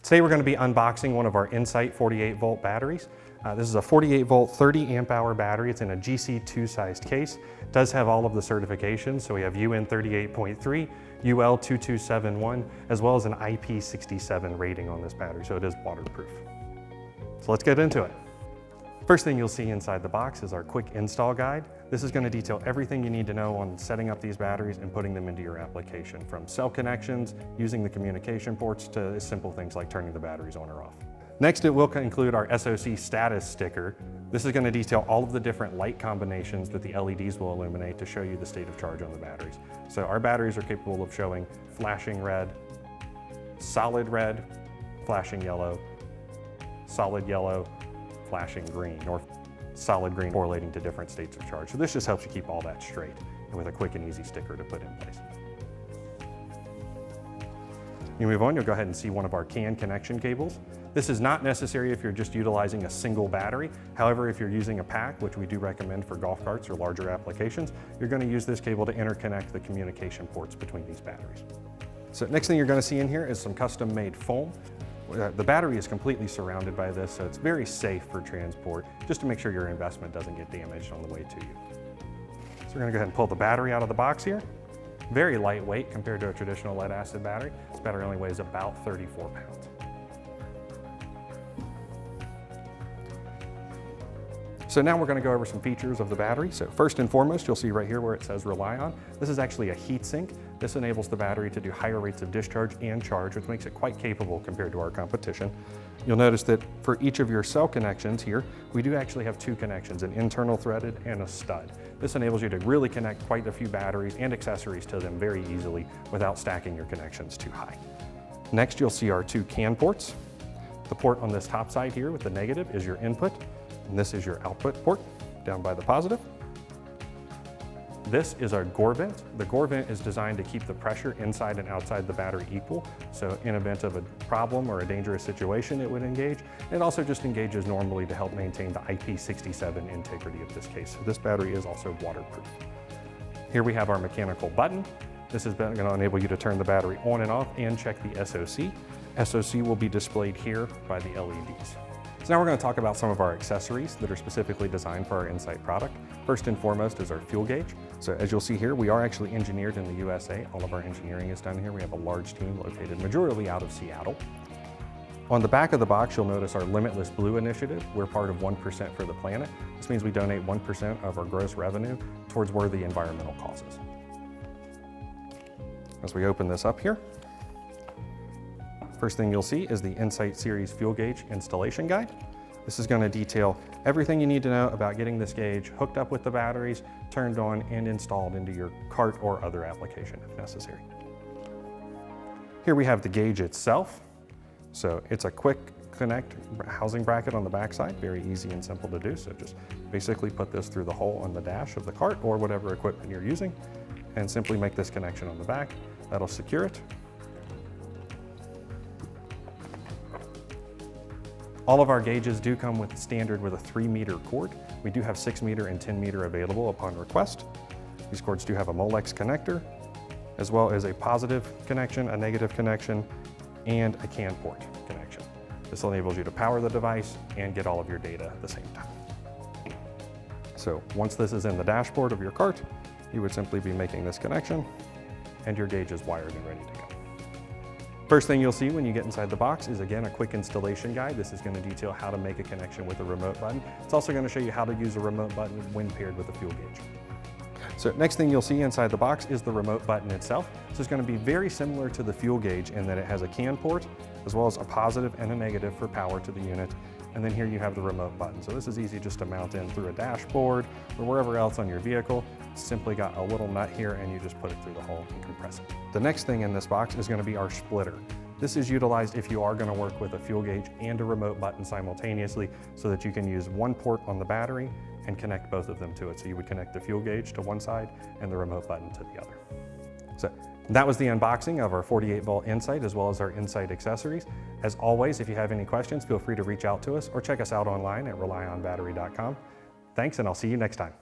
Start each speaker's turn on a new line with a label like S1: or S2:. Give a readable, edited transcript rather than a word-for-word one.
S1: Today we're going to be unboxing one of our InSight 48 volt batteries. This is a 48 volt 30 amp hour battery. It's in a GC2 sized case. It does have all of the certifications, so we have UN 38.3, UL 2271, as well as an IP67 rating on this battery, so it is waterproof. So let's get into it. First thing you'll see inside the box is our quick install guide. This is going to detail everything you need to know on setting up these batteries and putting them into your application, from cell connections, using the communication ports, to simple things like turning the batteries on or off. Next, it will include our SOC status sticker. This is going to detail all of the different light combinations that the LEDs will illuminate to show you the state of charge on the batteries. So our batteries are capable of showing flashing red, solid red, flashing yellow, solid yellow, flashing green, or solid green, correlating to different states of charge. So this just helps you keep all that straight and with a quick and easy sticker to put in place. You move on, you'll go ahead and see one of our CAN connection cables. This is not necessary if you're just utilizing a single battery. However, if you're using a pack, which we do recommend for golf carts or larger applications, you're going to use this cable to interconnect the communication ports between these batteries. So next thing you're going to see in here is some custom made foam. The battery is completely surrounded by this, so it's very safe for transport, just to make sure your investment doesn't get damaged on the way to you. So we're going to go ahead and pull the battery out of the box here. Very lightweight compared to a traditional lead acid battery. This battery only weighs about 34 pounds. So now we're going to go over some features of the battery. So first and foremost, you'll see right here where it says RELiON. This is actually a heat sink. This enables the battery to do higher rates of discharge and charge, which makes it quite capable compared to our competition. You'll notice that for each of your cell connections here, we do actually have two connections, an internal threaded and a stud. This enables you to really connect quite a few batteries and accessories to them very easily without stacking your connections too high. Next, you'll see our two CAN ports. The port on this top side here with the negative is your input, and this is your output port down by the positive. This is our GORE vent. The GORE vent is designed to keep the pressure inside and outside the battery equal. So in event of a problem or a dangerous situation, it would engage. It also just engages normally to help maintain the IP67 integrity of this case. So this battery is also waterproof. Here we have our mechanical button. This is going to enable you to turn the battery on and off and check the SOC. SOC will be displayed here by the LEDs. So now we're going to talk about some of our accessories that are specifically designed for our InSight product. First and foremost is our fuel gauge. So as you'll see here, we are actually engineered in the USA. All of our engineering is done here. We have a large team located majorly out of Seattle. On the back of the box, you'll notice our Limitless Blue initiative. We're part of 1% for the planet. This means we donate 1% of our gross revenue towards worthy environmental causes. As we open this up here, first thing you'll see is the InSight Series Fuel Gauge Installation Guide. This is going to detail everything you need to know about getting this gauge hooked up with the batteries, turned on, and installed into your cart or other application if necessary. Here we have the gauge itself. So it's a quick connect housing bracket on the backside, very easy and simple to do. So just basically put this through the hole on the dash of the cart or whatever equipment you're using, and simply make this connection on the back. That'll secure it. All of our gauges do come with standard with a 3-meter cord. We do have 6-meter and 10-meter available upon request. These cords do have a Molex connector, as well as a positive connection, a negative connection, and a CAN port connection. This enables you to power the device and get all of your data at the same time. So once this is in the dashboard of your cart, you would simply be making this connection, and your gauge is wired and ready to go. First thing you'll see when you get inside the box is, again, a quick installation guide. This is going to detail how to make a connection with a remote button. It's also going to show you how to use a remote button when paired with a fuel gauge. So next thing you'll see inside the box is the remote button itself. This is going to be very similar to the fuel gauge in that it has a CAN port, as well as a positive and a negative for power to the unit. And then here you have the remote button. So this is easy just to mount in through a dashboard or wherever else on your vehicle. It's simply got a little nut here and you just put it through the hole and compress it. The next thing in this box is going to be our splitter. This is utilized if you are going to work with a fuel gauge and a remote button simultaneously, so that you can use one port on the battery and connect both of them to it. So you would connect the fuel gauge to one side and the remote button to the other. So that was the unboxing of our 48 volt InSight as well as our InSight accessories. As always, if you have any questions, feel free to reach out to us or check us out online at relionbattery.com. Thanks, and I'll see you next time.